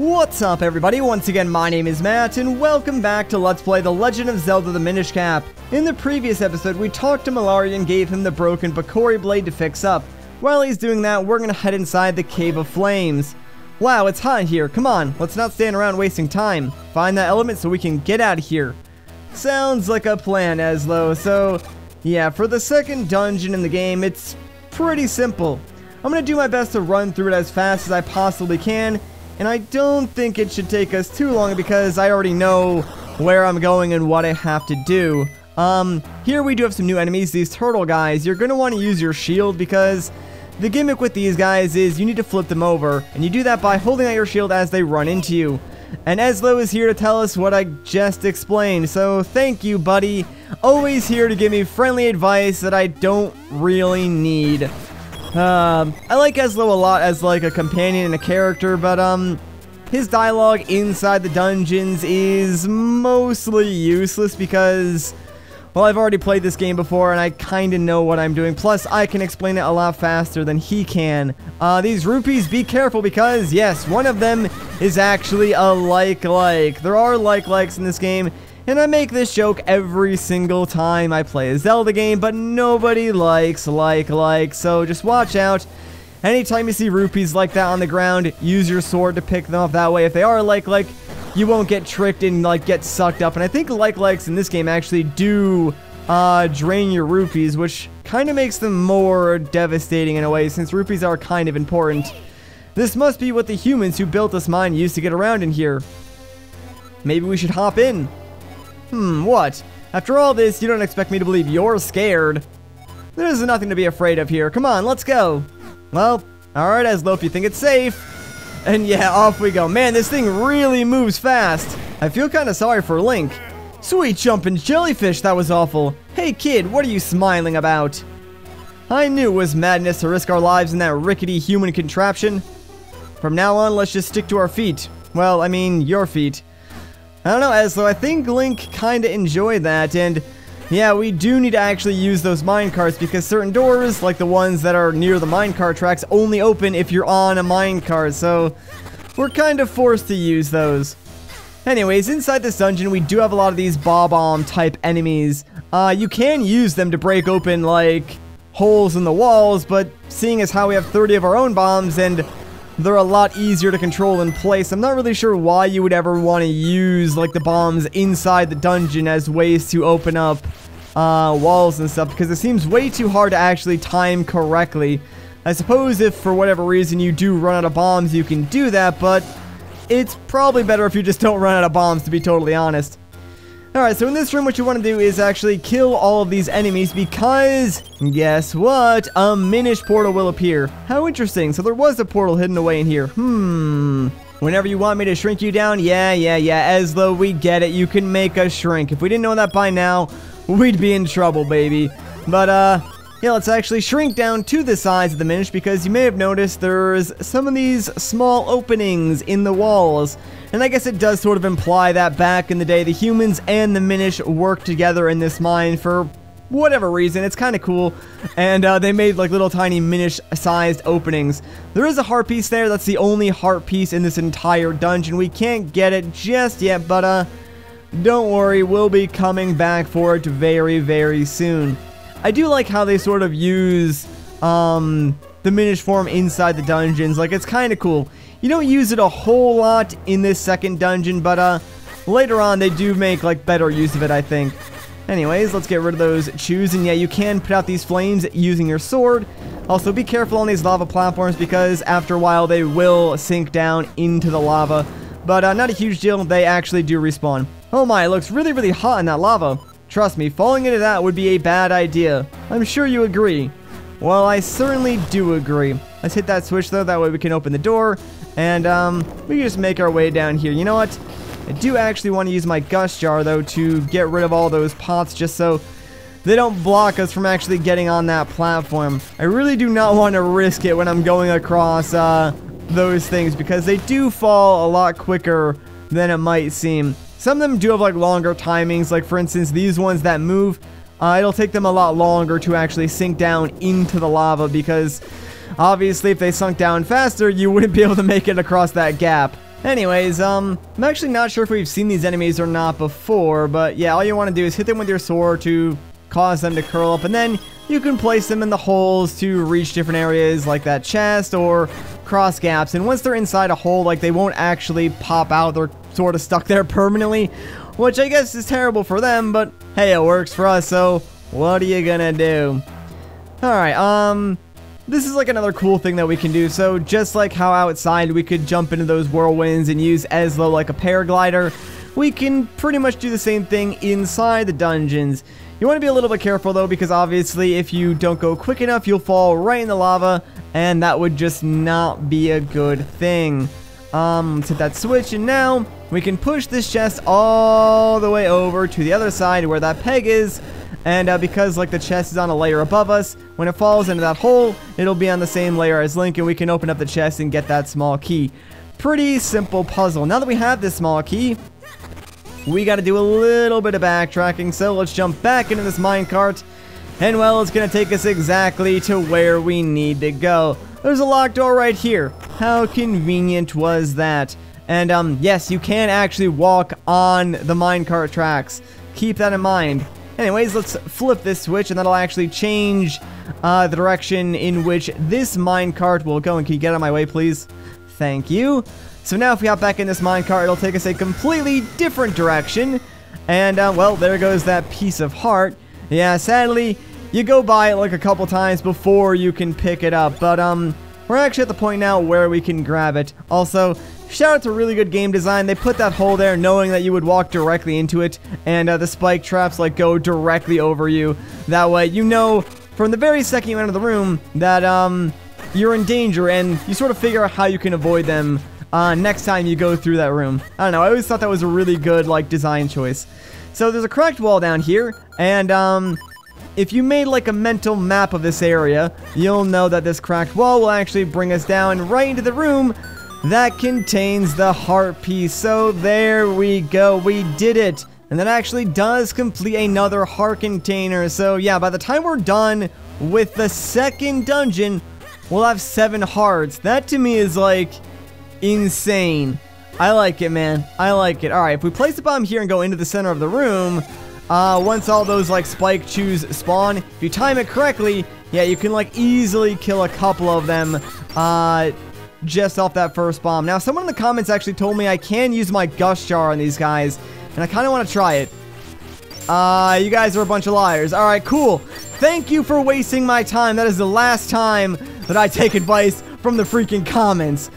What's up everybody, once again my name is Matt and welcome back to Let's Play The Legend of Zelda the Minish Cap. In the previous episode we talked to Malari and gave him the broken Bakori blade to fix up. While he's doing that, we're gonna head inside the Cave of Flames. Wow, it's hot here, come on, let's not stand around wasting time. Find that element so we can get out of here. Sounds like a plan, Eslo. So yeah, for the second dungeon in the game, it's pretty simple. I'm gonna do my best to run through it as fast as I possibly can. And I don't think it should take us too long because I already know where I'm going and what I have to do. Here we do have some new enemies, these turtle guys. You're going to want to use your shield because the gimmick with these guys is you need to flip them over. And you do that by holding out your shield as they run into you. And Eslo is here to tell us what I just explained. So thank you, buddy. Always here to give me friendly advice that I don't really need. I like Eslo a lot as like a companion and a character, but his dialogue inside the dungeons is mostly useless because, well, I've already played this game before and I kinda know what I'm doing. Plus, I can explain it a lot faster than he can. These rupees, be careful because, yes, one of them is actually a like. There are likes in this game. And I make this joke every single time I play a Zelda game, but nobody likes like, so just watch out. Anytime you see rupees like that on the ground, use your sword to pick them up. That way, if they are like, you won't get tricked and like get sucked up. And I think likes in this game actually do drain your rupees, which kind of makes them more devastating in a way, since rupees are kind of important. This must be what the humans who built this mine used to get around in here. Maybe we should hop in. What? After all this, you don't expect me to believe you're scared. There's nothing to be afraid of here. Come on, let's go. Well, alright, Eslo, if you think it's safe. And yeah, off we go. Man, this thing really moves fast. I feel kind of sorry for Link. Sweet jumping jellyfish, that was awful. Hey kid, what are you smiling about? I knew it was madness to risk our lives in that rickety human contraption. From now on, let's just stick to our feet. Well, I mean, your feet. I don't know, Eslo, I think Link kinda enjoyed that, and yeah, we do need to actually use those minecarts because certain doors, like the ones that are near the minecart tracks, only open if you're on a minecart, so we're kind of forced to use those. Anyways, inside this dungeon, we do have a lot of these bomb type enemies. You can use them to break open, like, holes in the walls, but seeing as how we have 30 of our own bombs and they're a lot easier to control in place, I'm not really sure why you would ever want to use like the bombs inside the dungeon as ways to open up walls and stuff, because it seems way too hard to actually time correctly. I suppose if for whatever reason you do run out of bombs, you can do that, but it's probably better if you just don't run out of bombs, to be totally honest. Alright, so in this room what you want to do is actually kill all of these enemies because, guess what? A Minish portal will appear. How interesting. So there was a portal hidden away in here. Whenever you want me to shrink you down, yeah, Eslo, we get it. You can make us shrink. If we didn't know that by now, we'd be in trouble, baby. But, yeah, let's actually shrink down to the size of the Minish because you may have noticed there's some of these small openings in the walls. And I guess it does sort of imply that back in the day, the humans and the Minish worked together in this mine for whatever reason. It's kind of cool. And they made like little tiny Minish-sized openings. There is a heart piece there. That's the only heart piece in this entire dungeon. We can't get it just yet, but don't worry. We'll be coming back for it very, very soon. I do like how they sort of use the Minish form inside the dungeons. Like, it's kind of cool. You don't use it a whole lot in this second dungeon, but later on they do make like better use of it, I think. Anyways, let's get rid of those chews, and yeah, you can put out these flames using your sword. Also, be careful on these lava platforms because after a while they will sink down into the lava. But not a huge deal, they actually do respawn. Oh my, it looks really, really hot in that lava. Trust me, falling into that would be a bad idea. I'm sure you agree. Well, I certainly do agree. Let's hit that switch though, that way we can open the door. And we can just make our way down here. You know what? I do actually want to use my gust jar though to get rid of all those pots just so they don't block us from actually getting on that platform. I really do not want to risk it when I'm going across those things because they do fall a lot quicker than it might seem. Some of them do have like longer timings, like for instance these ones that move, it'll take them a lot longer to actually sink down into the lava because obviously if they sunk down faster you wouldn't be able to make it across that gap. Anyways, I'm actually not sure if we've seen these enemies or not before, but yeah, all you want to do is hit them with your sword to cause them to curl up, and then you can place them in the holes to reach different areas like that chest or cross gaps. And once they're inside a hole, like, they won't actually pop out. They're sort of stuck there permanently, which I guess is terrible for them, but hey, it works for us, so what are you gonna do? Alright, this is like another cool thing that we can do. So just like how outside we could jump into those whirlwinds and use Eslo like a paraglider, we can pretty much do the same thing inside the dungeons. You want to be a little bit careful though, because obviously if you don't go quick enough, you'll fall right in the lava, and that would just not be a good thing. Let's hit that switch, and now we can push this chest all the way over to the other side where that peg is. And because like the chest is on a layer above us, when it falls into that hole, it'll be on the same layer as Link, and we can open up the chest and get that small key. Pretty simple puzzle. Now that we have this small key, we got to do a little bit of backtracking, so let's jump back into this minecart. And well, it's going to take us exactly to where we need to go. There's a locked door right here. How convenient was that? And yes, you can actually walk on the minecart tracks. Keep that in mind. Anyways, let's flip this switch, and that'll actually change the direction in which this minecart will go. And can you get out of my way, please? Thank you. So now if we hop back in this minecart, it'll take us a completely different direction. And, well, there goes that piece of heart. Yeah, sadly, you go by it like a couple times before you can pick it up. But, we're actually at the point now where we can grab it. Also, shout out to really good game design. They put that hole there knowing that you would walk directly into it, and the spike traps like go directly over you. That way you know from the very second you enter the room that you're in danger, and you sort of figure out how you can avoid them next time you go through that room. I don't know, I always thought that was a really good like design choice. So there's a cracked wall down here, and if you made like a mental map of this area, you'll know that this cracked wall will actually bring us down right into the room that contains the heart piece. So there we go, we did it. And that actually does complete another heart container. So yeah, by the time we're done with the second dungeon, we'll have 7 hearts. That to me is like insane. I like it, man. I like it. Alright, if we place the bomb here and go into the center of the room, once all those like spike chews spawn, if you time it correctly, yeah, you can like easily kill a couple of them just off that first bomb. Now, someone in the comments actually told me I can use my Gust Jar on these guys, and I kind of want to try it. You guys are a bunch of liars. Alright, cool. Thank you for wasting my time. That is the last time that I take advice from the freaking comments.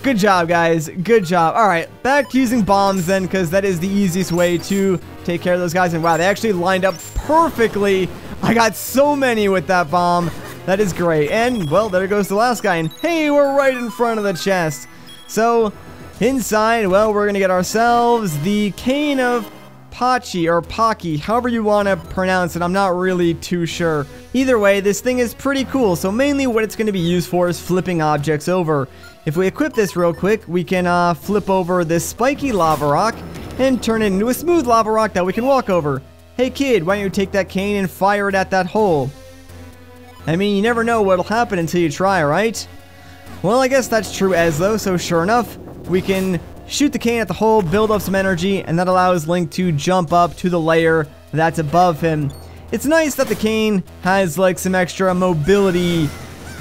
Good job, guys. Good job. Alright, back to using bombs then, because that is the easiest way to take care of those guys. And wow, they actually lined up perfectly. I got so many with that bomb. That is great. And, well, there goes the last guy. And hey, we're right in front of the chest. So, inside, well, we're going to get ourselves the Cane of Pachi, or Paki, however you want to pronounce it. I'm not really too sure. Either way, this thing is pretty cool. So mainly what it's going to be used for is flipping objects over. If we equip this real quick, we can flip over this spiky lava rock and turn it into a smooth lava rock that we can walk over. Hey kid, why don't you take that cane and fire it at that hole? I mean, you never know what'll happen until you try, right? Well, I guess that's true as though, so sure enough, we can shoot the cane at the hole, build up some energy, and that allows Link to jump up to the layer that's above him. It's nice that the cane has like some extra mobility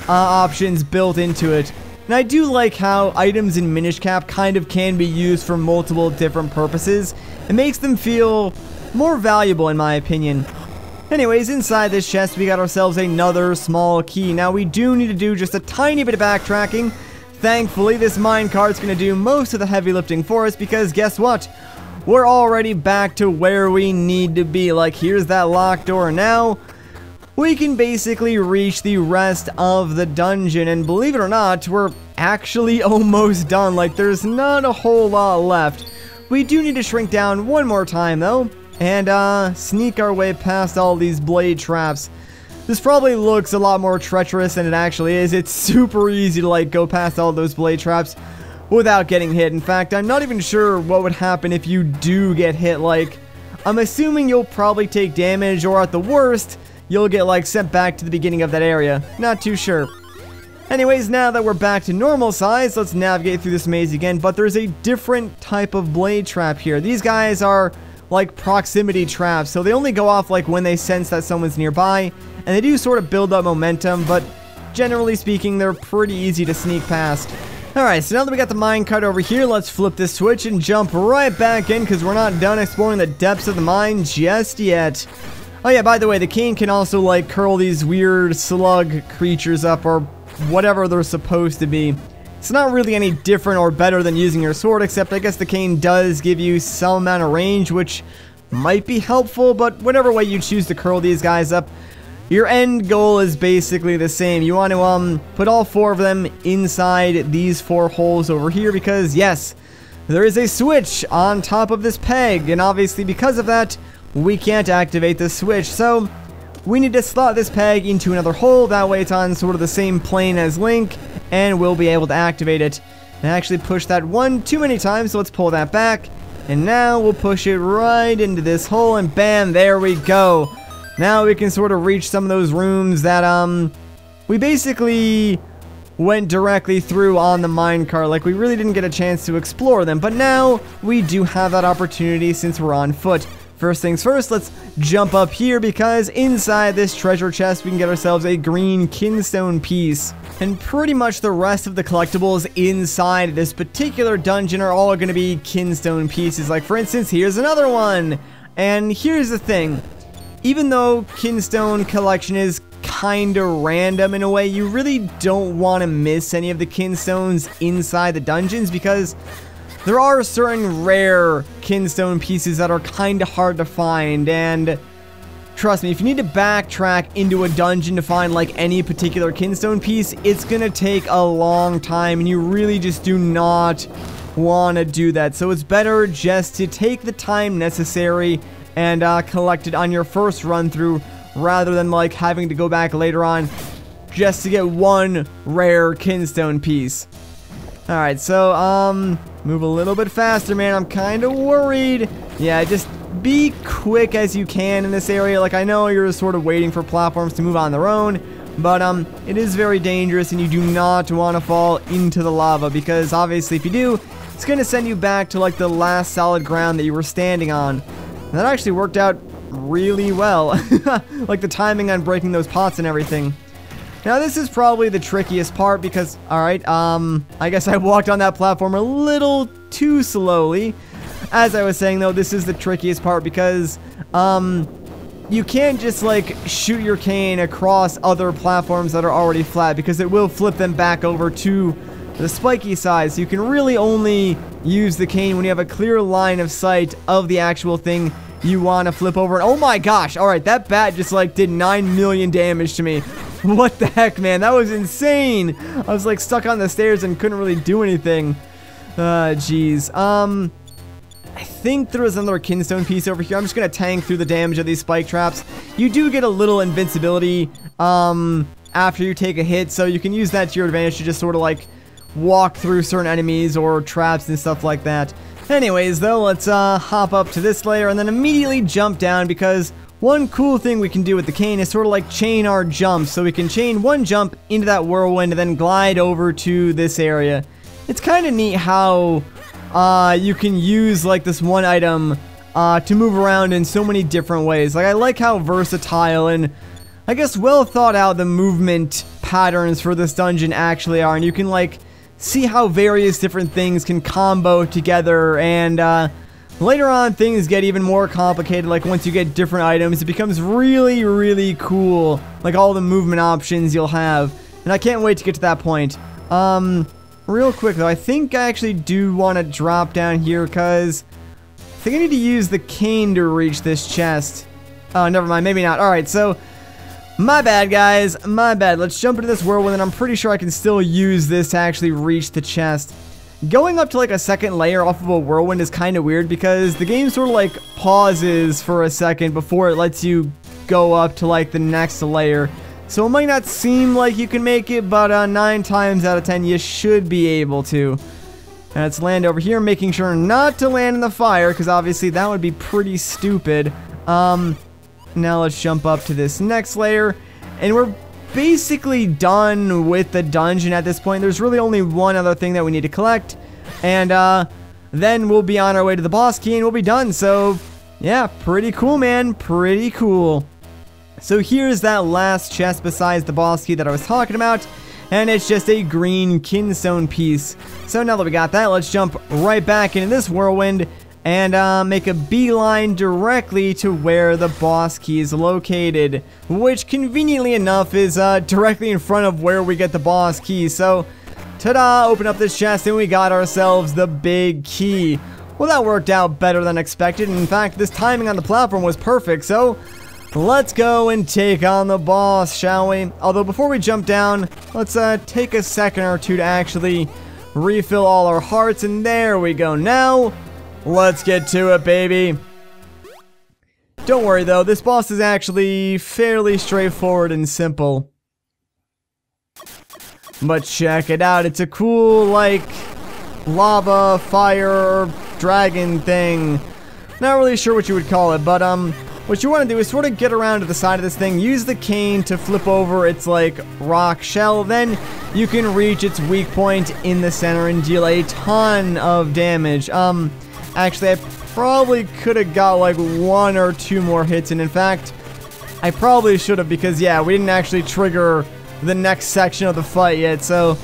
options built into it. And I do like how items in Minish Cap kind of can be used for multiple different purposes. It makes them feel more valuable in my opinion. Anyways, inside this chest we got ourselves another small key. Now we do need to do just a tiny bit of backtracking. Thankfully, this minecart's going to do most of the heavy lifting for us because guess what? We're already back to where we need to be. Like, here's that locked door now. We can basically reach the rest of the dungeon, and believe it or not, we're actually almost done. Like, there's not a whole lot left. We do need to shrink down one more time, though, and sneak our way past all these blade traps. This probably looks a lot more treacherous than it actually is. It's super easy to, like, go past all those blade traps without getting hit. In fact, I'm not even sure what would happen if you do get hit. Like, I'm assuming you'll probably take damage, or at the worst, you'll get, like, sent back to the beginning of that area. Not too sure. Anyways, now that we're back to normal size, let's navigate through this maze again, but there's a different type of blade trap here. These guys are like proximity traps, so they only go off like when they sense that someone's nearby, and they do sort of build up momentum, but generally speaking, they're pretty easy to sneak past. Alright, so now that we got the minecart over here, let's flip this switch and jump right back in, because we're not done exploring the depths of the mine just yet. Oh yeah, by the way, the cane can also like curl these weird slug creatures up, or whatever they're supposed to be. It's not really any different or better than using your sword, except I guess the cane does give you some amount of range, which might be helpful, but whatever way you choose to curl these guys up, your end goal is basically the same. You want to put all 4 of them inside these 4 holes over here, because yes, there is a switch on top of this peg, and obviously because of that, we can't activate the switch, so we need to slot this peg into another hole. That way it's on sort of the same plane as Link, and we'll be able to activate it. I actually pushed that one too many times, so let's pull that back. And now we'll push it right into this hole, and bam, there we go. Now we can sort of reach some of those rooms that we basically went directly through on the minecart. Like, we really didn't get a chance to explore them, but now we do have that opportunity since we're on foot. First things first, let's jump up here, because inside this treasure chest we can get ourselves a green kinstone piece. And pretty much the rest of the collectibles inside this particular dungeon are all going to be kinstone pieces. Like, for instance, here's another one. And here's the thing. Even though kinstone collection is kinda random in a way, you really don't want to miss any of the kinstones inside the dungeons, because there are certain rare kinstone pieces that are kinda hard to find, and trust me, if you need to backtrack into a dungeon to find like any particular kinstone piece, it's gonna take a long time, and you really just do not want to do that. So it's better just to take the time necessary and collect it on your first run through, rather than like having to go back later on just to get one rare kinstone piece. Alright, so move a little bit faster, man. I'm kind of worried. Yeah, just be quick as you can in this area. Like, I know you're sort of waiting for platforms to move on their own, but it is very dangerous, and you do not want to fall into the lava, because obviously if you do, it's going to send you back to like the last solid ground that you were standing on. And that actually worked out really well. Like the timing on breaking those pots and everything. Now this is probably the trickiest part, because, alright, I guess I walked on that platform a little too slowly. As I was saying though, this is the trickiest part, because, you can't just like shoot your cane across other platforms that are already flat, because it will flip them back over to the spiky side. So you can really only use the cane when you have a clear line of sight of the actual thing you want to flip over. And oh my gosh, alright, that bat just like did 9 million damage to me. What the heck, man? That was insane. I was like stuck on the stairs and couldn't really do anything. Jeez. I think there was another kinstone piece over here. I'm just gonna tank through the damage of these spike traps. You do get a little invincibility after you take a hit, so you can use that to your advantage to just sort of like walk through certain enemies or traps and stuff like that. Anyways, though, let's hop up to this layer and then immediately jump down, because one cool thing we can do with the cane is sort of like chain our jumps. So we can chain one jump into that whirlwind and then glide over to this area. It's kind of neat how you can use like this one item to move around in so many different ways. Like, I like how versatile and I guess well thought out the movement patterns for this dungeon actually are. And you can like see how various different things can combo together, and later on things get even more complicated. Like once you get different items, it becomes really, really cool. Like all the movement options you'll have. And I can't wait to get to that point. Real quick though, I think I actually do want to drop down here, because I think I need to use the cane to reach this chest. Oh, never mind, maybe not. Alright, so my bad, guys. My bad. Let's jump into this whirlwind, and I'm pretty sure I can still use this to actually reach the chest. Going up to like a second layer off of a whirlwind is kind of weird, because the game sort of like pauses for a second before it lets you go up to like the next layer. So it might not seem like you can make it, but 9 times out of 10 you should be able to. And let's land over here, making sure not to land in the fire, because obviously that would be pretty stupid. Now let's jump up to this next layer, and we're basically done with the dungeon at this point. There's really only one other thing that we need to collect, and then we'll be on our way to the boss key and we'll be done. So yeah, pretty cool, man, pretty cool. So here's that last chest besides the boss key that I was talking about, and it's just a green kinstone piece. So now that we got that, let's jump right back into this whirlwind and make a beeline directly to where the boss key is located, which conveniently enough is directly in front of where we get the boss key. So ta-da, open up this chest and we got ourselves the big key. Well, that worked out better than expected. In fact, this timing on the platform was perfect. So let's go and take on the boss, shall we? Although before we jump down, let's take a second or two to actually refill all our hearts, and there we go. Now let's get to it, baby. Don't worry though, this boss is actually fairly straightforward and simple. But check it out, it's a cool, like, lava, fire, dragon thing. Not really sure what you would call it, but what you want to do is sort of get around to the side of this thing, use the cane to flip over its, like, rock shell, then you can reach its weak point in the center and deal a ton of damage. Actually, I probably could have got, like, 1 or 2 more hits, and in fact, I probably should have, because, yeah, we didn't actually trigger the next section of the fight yet, so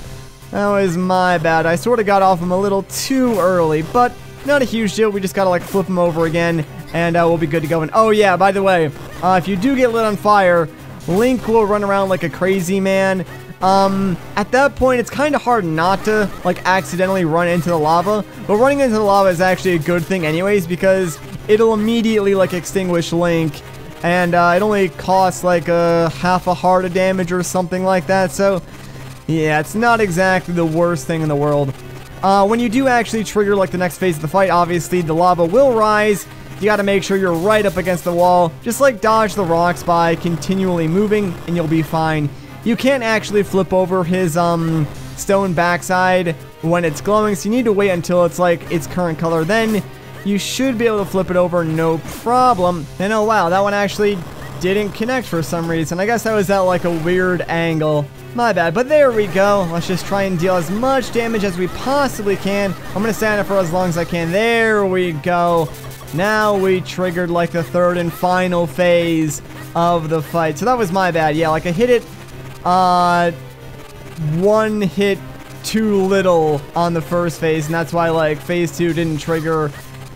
that was my bad. I sort of got off him a little too early, but not a huge deal. We just gotta, like, flip him over again, and we'll be good to go. And oh yeah, by the way, if you do get lit on fire, Link will run around like a crazy man. At that point, it's kind of hard not to, like, accidentally run into the lava, but running into the lava is actually a good thing anyways, because it'll immediately, like, extinguish Link, and it only costs like half a heart of damage or something like that. So yeah, it's not exactly the worst thing in the world. When you do actually trigger, like, the next phase of the fight, obviously the lava will rise. You gotta make sure you're right up against the wall. Just, like, dodge the rocks by continually moving and you'll be fine. You can't actually flip over his stone backside when it's glowing, so you need to wait until it's, like, its current color. Then you should be able to flip it over no problem. And oh wow, that one actually didn't connect for some reason. I guess that was at, like, a weird angle. My bad, but there we go. Let's just try and deal as much damage as we possibly can. I'm gonna stand it for as long as I can. There we go. Now we triggered, like, the third and final phase of the fight. So that was my bad. Yeah, like, I hit it one hit too little on the first phase, and that's why, like, phase 2 didn't trigger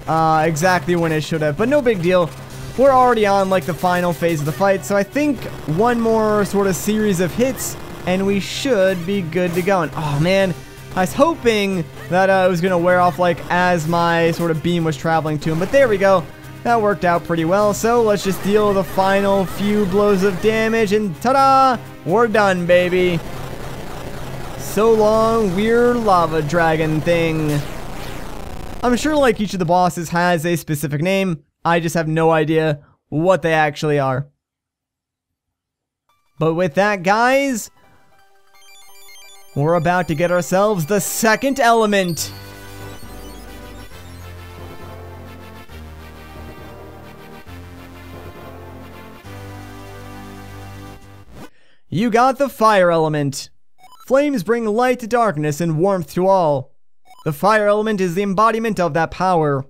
exactly when it should have. But no big deal. We're already on, like, the final phase of the fight, so I think one more sort of series of hits and we should be good to go. And oh man, I was hoping that it was gonna wear off, like, as my sort of beam was traveling to him, but there we go. That worked out pretty well. So let's just deal the final few blows of damage, and ta-da, we're done, baby. So long, weird lava dragon thing. I'm sure, like, each of the bosses has a specific name. I just have no idea what they actually are. But with that, guys, we're about to get ourselves the second element. You got the fire element. Flames bring light to darkness and warmth to all. The fire element is the embodiment of that power.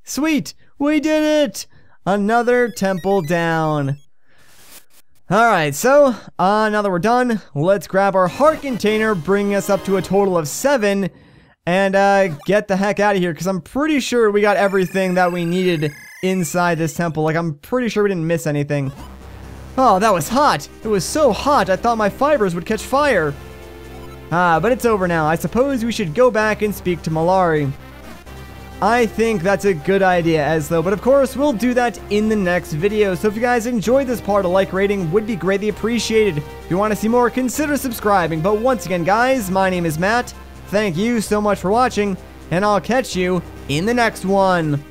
Sweet! We did it! Another temple down. Alright, so, now that we're done, let's grab our heart container, bringing us up to a total of 7, and get the heck out of here, because I'm pretty sure we got everything that we needed inside this temple. Like, I'm pretty sure we didn't miss anything. Oh, that was hot! It was so hot, I thought my fibers would catch fire. But it's over now. I suppose we should go back and speak to Malari. I think that's a good idea, though, but of course, we'll do that in the next video. So if you guys enjoyed this part, a like rating would be greatly appreciated. If you want to see more, consider subscribing. But once again, guys, my name is Matt. Thank you so much for watching, and I'll catch you in the next one.